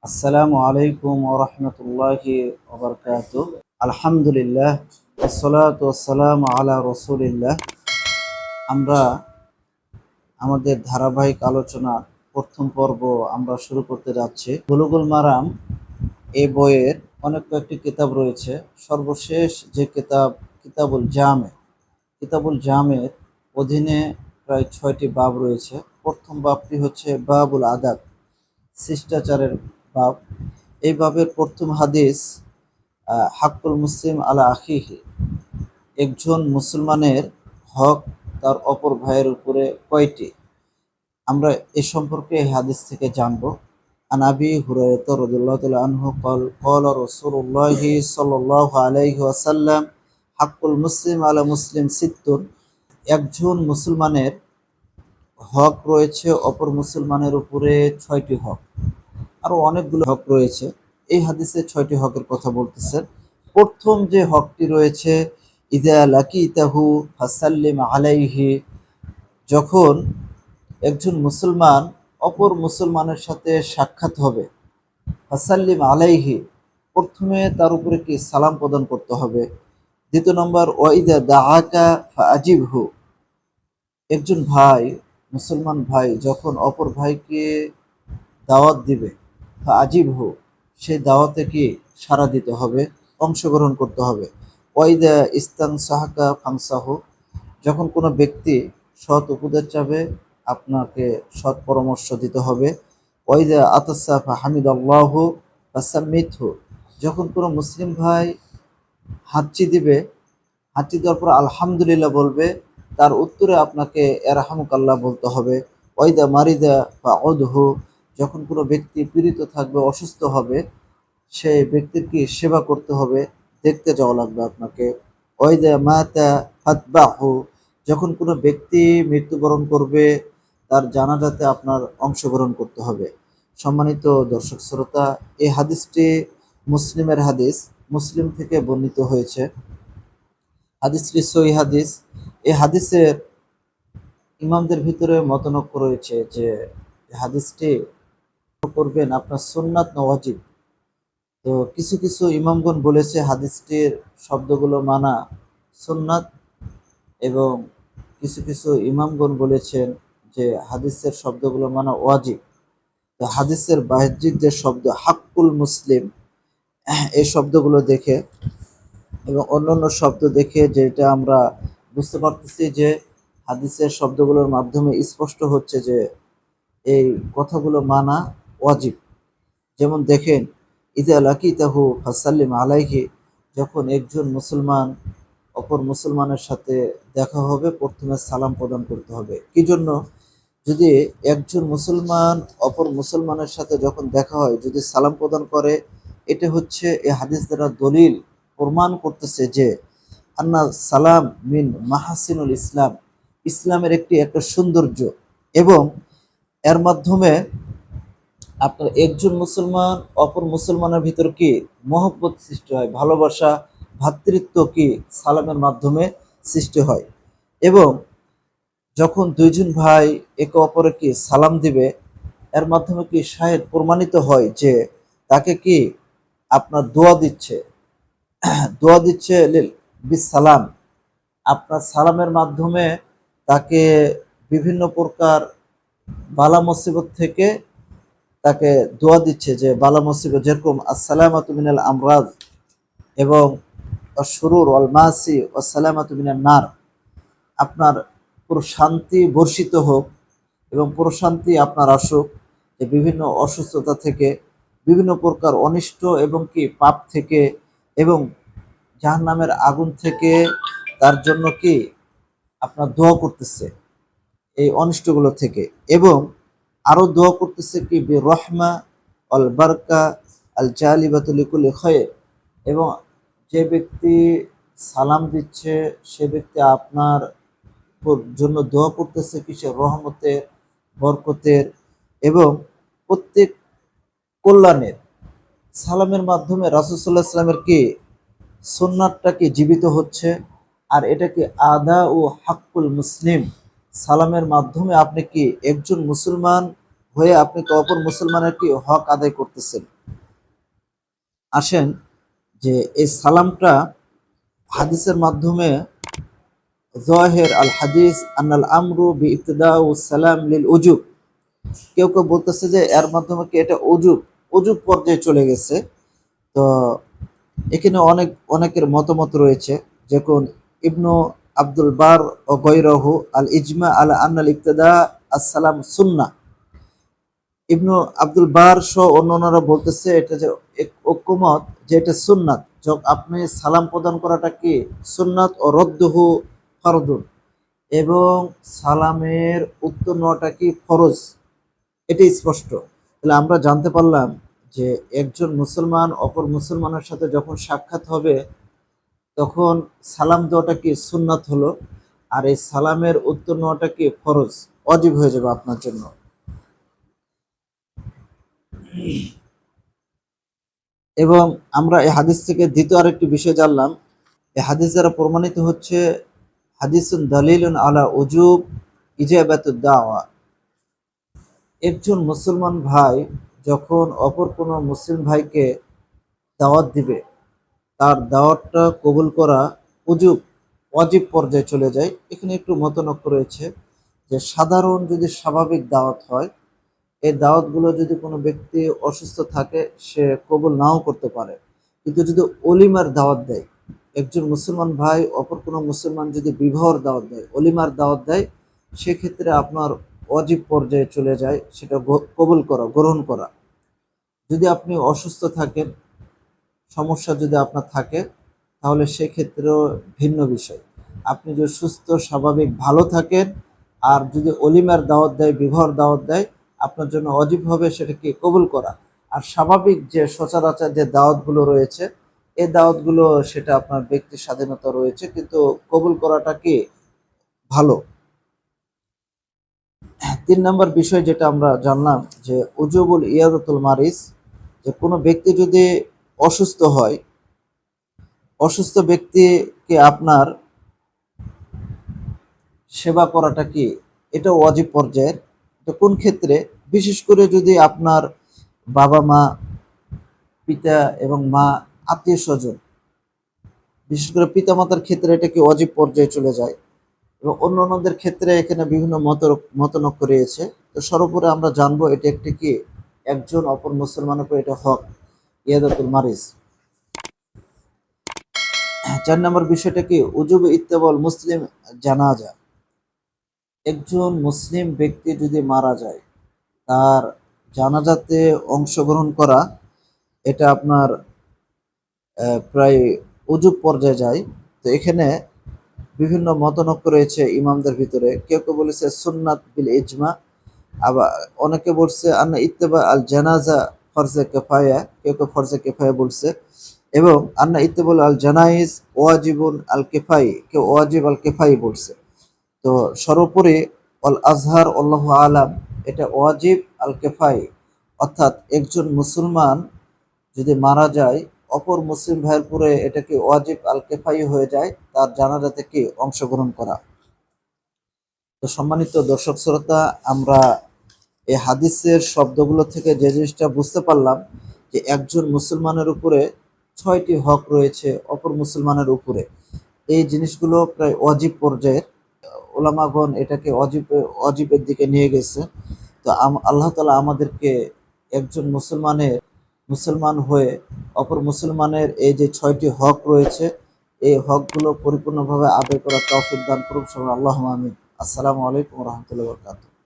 আসসালামু আলাইকুম ওয়া রাহমাতুল্লাহি ওয়া বারাকাতুহু। আলহামদুলিল্লাহ ওয়াসসালাতু ওয়াসসালামু আলা রাসূলিল্লাহ। আমরা আমাদের ধারাবাহিক আলোচনা প্রথম পর্ব আমরা শুরু করতে যাচ্ছি। বুলুগুল মারাম এই বইয়ের অনেক কয়েকটি কিতাব রয়েছে। সর্বশেষ যে কিতাবুল জামের অধীনে প্রায় 6টি বাব রয়েছে। প্রথম বাবটি হচ্ছে বাবুল আদাব, শিষ্টাচারের বাব। এই বাবের প্রথম হাদিস, হাক্কুল মুসলিম আলা আখিহি, একজন মুসলমানের হক তার অপর ভাইয়ের উপরে কয়টি। আমরা এ সম্পর্কে এই হাদিস থেকে জানব। আন আবি হুরায়রা রাদিয়াল্লাহু তাআলা আনহু قال قال رسول الله صلى الله عليه وسلم হাক্কুল মুসলিম আলা মুসলিম সিত্তুন, একজন মুসলমানের হক রয়েছে অপর মুসলমানের উপরে 6টি হক। আরো অনেকগুলো হক রয়েছে। এই হাদিসে 6টি হকের কথা বলতেছেন। প্রথম যে হকটি রয়েছে, ইদা লাকিতাহু ফাসাল্লিম আলাইহি, যখন একজন মুসলমান অপর মুসলমানের সাথে সাক্ষাৎ হবে, ফাসাল্লিম আলাইহি, প্রথমে তার উপরে কি সালাম প্রদান করতে হবে। দ্বিতীয় নম্বর, ওয়াইদা দাআকা ফাআজিবহু, একজন ভাই, মুসলমান ভাই যখন অপর ভাইকে দাওয়াত দিবে, আজিবহু, সেই দাওয়াতে কি সাড়া দিতে হবে, অংশগ্রহণ করতে হবে। ওয়াইদা ইস্তান সাহাকা ফাংসাহু, যখন কোনো ব্যক্তি সৎ উপদেশ চাবে আপনাকে সৎ পরামর্শ দিতে হবে। ওয়াইদা আতাসাফা হামিদ আল্লাহু ফাসাম্মিতহু, যখন কোনো মুসলিম ভাই হাঁচি দিবে, হাঁচি দেওয়ার পর আলহামদুলিল্লাহ বলবে, তার উত্তরে আপনাকে এরহামুকাল্লাহ বলতে হবে। ওয়াইদা মারিদা ফাউদহু, যখন কোনো ব্যক্তি পীড়িত থাকবে, অসুস্থ হবে, সেই ব্যক্তির কি সেবা করতে হবে, দেখতে যাওয়া লাগবে আপনাকে। ওয়াইদা মাতা ফাতবাহু, যখন কোনো ব্যক্তি মৃত্যুবরণ করবে তার জানাজাতে আপনার অংশগ্রহণ করতে হবে। সম্মানিত দর্শক শ্রোতা, এই হাদিসটি মুসলিমের হাদিস, মুসলিম থেকে বর্ণিত হয়েছে। হাদিসটি সহিহ হাদিস। এই হাদিসের ইমামদের ভিতরে মতনৈক্য রয়েছে যে হাদিসটি করবেন আপনার সুন্নাত না ওয়াজিব। তো কিছু কিছু ইমামগণ বলেছে হাদিসটির শব্দগুলো মানা সুন্নাত, এবং কিছু কিছু ইমামগণ বলেছেন যে হাদিসের শব্দগুলো মানা ওয়াজিব। তো হাদিসের বাহ্যিক যে শব্দ হাক্কুল মুসলিম, এই শব্দগুলো দেখে এবং অন্যান্য শব্দ দেখে যেটা আমরা বুঝতে পারতেছি যে হাদিসের শব্দগুলোর মাধ্যমে স্পষ্ট হচ্ছে যে এই কথাগুলো মানা ওয়াজিব। যেমন দেখেন, ইদা লাকিতাহু ফাসাল্লিম আলাইহি, যখন একজন মুসলমান অপর মুসলমানের সাথে দেখা হবে প্রথমে সালাম প্রদান করতে হবে। কি জন্য? যদি একজন মুসলমান অপর মুসলমানের সাথে যখন দেখা হয় যদি সালাম প্রদান করে, এটা হচ্ছে এই হাদিস দ্বারা দলিল প্রমাণ করতেছে যে আন্না সালাম মিন মাহাসিনুল ইসলাম, ইসলামের একটা সৌন্দর্য, এবং এর মাধ্যমে আপনার একজন মুসলমান অপর মুসলমানের ভিতর কি মহব্বত সৃষ্টি হয়, ভালোবাসা, ভ্রাতৃত্ব কি সালামের মাধ্যমে সৃষ্টি হয়। এবং যখন দুইজন ভাই একে অপরে কি সালাম দিবে, এর মাধ্যমে কি শাহেদ প্রমাণিত হয় যে তাকে কি আপনার দোয়া দিচ্ছে বিস সালাম, আপনার সালামের মাধ্যমে তাকে বিভিন্ন প্রকার বালা মুসিবত থেকে তাকে দোয়া দিচ্ছে, যে বালা মুসিবত যেরকম আসসালামাতু মিনাল আমরাজ এবং শুরুর ওয়াল মাসি ওয়াসসালামাতু মিনান নার, আপনার পুরো শান্তি বর্ষিত হোক এবং পুরো শান্তি আপনার আসুক, যে বিভিন্ন অসুস্থতা থেকে, বিভিন্ন প্রকার অনিষ্ট এবং কি পাপ থেকে, এবং জাহান্নামের আগুন থেকে তার জন্য কি আপনার দোয়া করতেছে এই অনিষ্টগুলো থেকে। এবং আরো দোয়া করতেছে কি রহমা আল বারকা আল জালিবাতুল লিকুল্লি খায়র, এবং যে ব্যক্তি সালাম দিচ্ছে সে ব্যক্তি আপনার জন্য দোয়া করতেছে কিসের? রহমতের, বরকতের এবং প্রত্যেক কল্যাণের। সালামের মাধ্যমে রাসূল সাল্লাল্লাহু আলাইহি ওয়াসাল্লামের কি সুন্নাতটা কি জীবিত হচ্ছে। আর এটা কি আদা ও হাক্কুল মুসলিম, সালামের মাধ্যমে আপনি কি একজন মুসলমান হয়ে আপনি তো অপর মুসলমানের কি হক আদায় করতেছেন। আসেন যে এই সালামটা হাদিসের মাধ্যমে যাহির আল হাদিস আনাল আমরু বি ইবতিদাউ সালাম লিল উজুব, কেউ কেউ বলতেছে যে এর মাধ্যমে কি এটা উজুব উজুব পর্যায়ে চলে গেছে। তো এখানে অনেকের মতামত রয়েছে, যেমন ইবনু আব্দুল বার ও গৈরহু আল ইজমা আলা আন্নাল ইবতিদা আসসালাম সুন্নাহ। ইবনু আব্দুল বার সহ অন্যান্যরা বলতেছে এটা যে ঐক্যমত যে এটা সুন্নাত, যখন আপনি সালাম প্রদান করাটা কি সুন্নাত ও রদ্দুহু ফরদুন, এবং সালামের উত্তর নেওয়াটা কি ফরজ, এটি স্পষ্ট। তাহলে আমরা জানতে পারলাম যে একজন মুসলমান অপর মুসলমানের সাথে যখন সাক্ষাৎ হবে তখন সালাম দেওয়াটা কি সুন্নাত হলো, আর এই সালামের উত্তর নেওয়াটা কি ফরজ, ওয়াজিব হয়ে যাবে আপনার জন্য। এবং আমরা এই হাদিস থেকে দ্বিতীয় আরেকটি বিষয় জানলাম, এই হাদিস দ্বারা প্রমাণিত হচ্ছে হাদিসুন দালিলুন আলা উজুব ইজাবাতুদ দাওয়া। একজন মুসলমান ভাই যখন অপর কোনো মুসলিম ভাইকে দাওয়াত দিবে, তার দাওয়াতটা কবুল করা উজুব ওয়াজিব পর্যায়ে চলে যায়। এখানে একটু মতনৈক্য রয়েছে যে সাধারণ যদি স্বাভাবিক দাওয়াত হয়, এই দাওয়াতগুলো যদি কোনো ব্যক্তি অসুস্থ থাকে সে কবুল নাও করতে পারে, কিন্তু যদি অলিমার দাওয়াত দেয়, একজন মুসলমান ভাই অপর কোনো মুসলমান যদি বিবাহর দাওয়াত দেয়, অলিমার দাওয়াত দেয়, সেক্ষেত্রে আপনার ওয়াজিব পর্যায়ে চলে যায় সেটা কবুল করা, গ্রহণ করা। যদি আপনি অসুস্থ থাকেন, সমস্যা যদি আপনার থাকে, তাহলে সেক্ষেত্রেও ভিন্ন বিষয়। আপনি যদি সুস্থ স্বাভাবিক ভালো থাকেন আর যদি অলিমার দাওয়াত দেয়, বিবাহর দাওয়াত দেয়, আপনার জন্য অজীব হবে সেটাকে কবুল করা। আর স্বাভাবিক যে সচরাচর যে দাওয়াতগুলো রয়েছে, এই দাওয়াতগুলো সেটা আপনার ব্যক্তির স্বাধীনতা রয়েছে, কিন্তু কবুল করাটা কি ভালো। 3 নম্বর বিষয় যেটা আমরা জানলাম যে উজুবুল ইয়াদাতুল মারিস, যে কোনো ব্যক্তি যদি অসুস্থ হয়, অসুস্থ ব্যক্তিকে আপনার সেবা করাটা কি এটা ওয়াজিব পর্যায়ের। এটা কোন ক্ষেত্রে? বিশেষ করে যদি আপনার বাবা মা, পিতা এবং মা, আত্মীয় স্বজন, বিশেষ করে পিতামাতার ক্ষেত্রে এটা কি ওয়াজিব পর্যায়ে চলে যায়, এবং অন্যান্যদের ক্ষেত্রে এখানে বিভিন্ন মতনৈক্য রয়েছে। তো সর্বোপরি আমরা জানবো এটা একটি কি একজন অপর মুসলমানের উপর এটা হক, ইয়াদাতুল মারিস। 4 নম্বর বিষয়টা কি উজুব ইত্তেবাউল মুসলিম জানাজা। একজন মুসলিম ব্যক্তি যদি মারা যায়, তার জানাজাতে অংশগ্রহণ করা এটা আপনার প্রায় উজুব পর্যায়ে যায়। তো এখানে বিভিন্ন মতনৈক্য রয়েছে ইমামদের ভিতরে। কেউ কেউ বলেছে সুন্নাত বিল ইজমা, আবার অনেকে বলছে আন্না ইত্তেবা আল জানাজা ফরজে কিফায়া, কেউ কেউ ফরজে কিফায়া বলছে, এবং আন্না ইত্তেবাল আল জানাইজ ওয়াজিবুন আল কিফাই, কেউ ওয়াজিব আল কিফাই বলছে। তো সর্বোপরি অল আজহার আল্লাহু আলাম, এটা ওয়াজিব আল কিফাই, অর্থাৎ একজন মুসলমান যদি মারা যায় অপর মুসলিম ভাইয়ের পরে এটাকে ওয়াজিব আল কিফাই হয়ে যায় তার জানাজাতে কি অংশগ্রহণ করা। তো সম্মানিত দর্শক শ্রোতা, আমরা এই হাদিসের শব্দগুলো থেকে যে জিনিসটা বুঝতে পারলাম যে একজন মুসলমানের উপরে 6টি হক রয়েছে অপর মুসলমানের উপরে। এই জিনিসগুলো প্রায় ওয়াজিব পর্যায়ের। ওলামাগণ এটাকে অজীবের দিকে নিয়ে গেছে। তো আল্লাহ তাআলা আমাদেরকে একজন মুসলমান হয়ে অপর মুসলমানের এই যে 6টি হক রয়েছে, এই হকগুলো পরিপূর্ণভাবে আদায় করার তৌফিক দান করুন। আল্লাহুম্মা আমিন। আসসালামু আলাইকুম ওয়া রাহমাতুল্লাহি ওয়া বারাকাতুহু।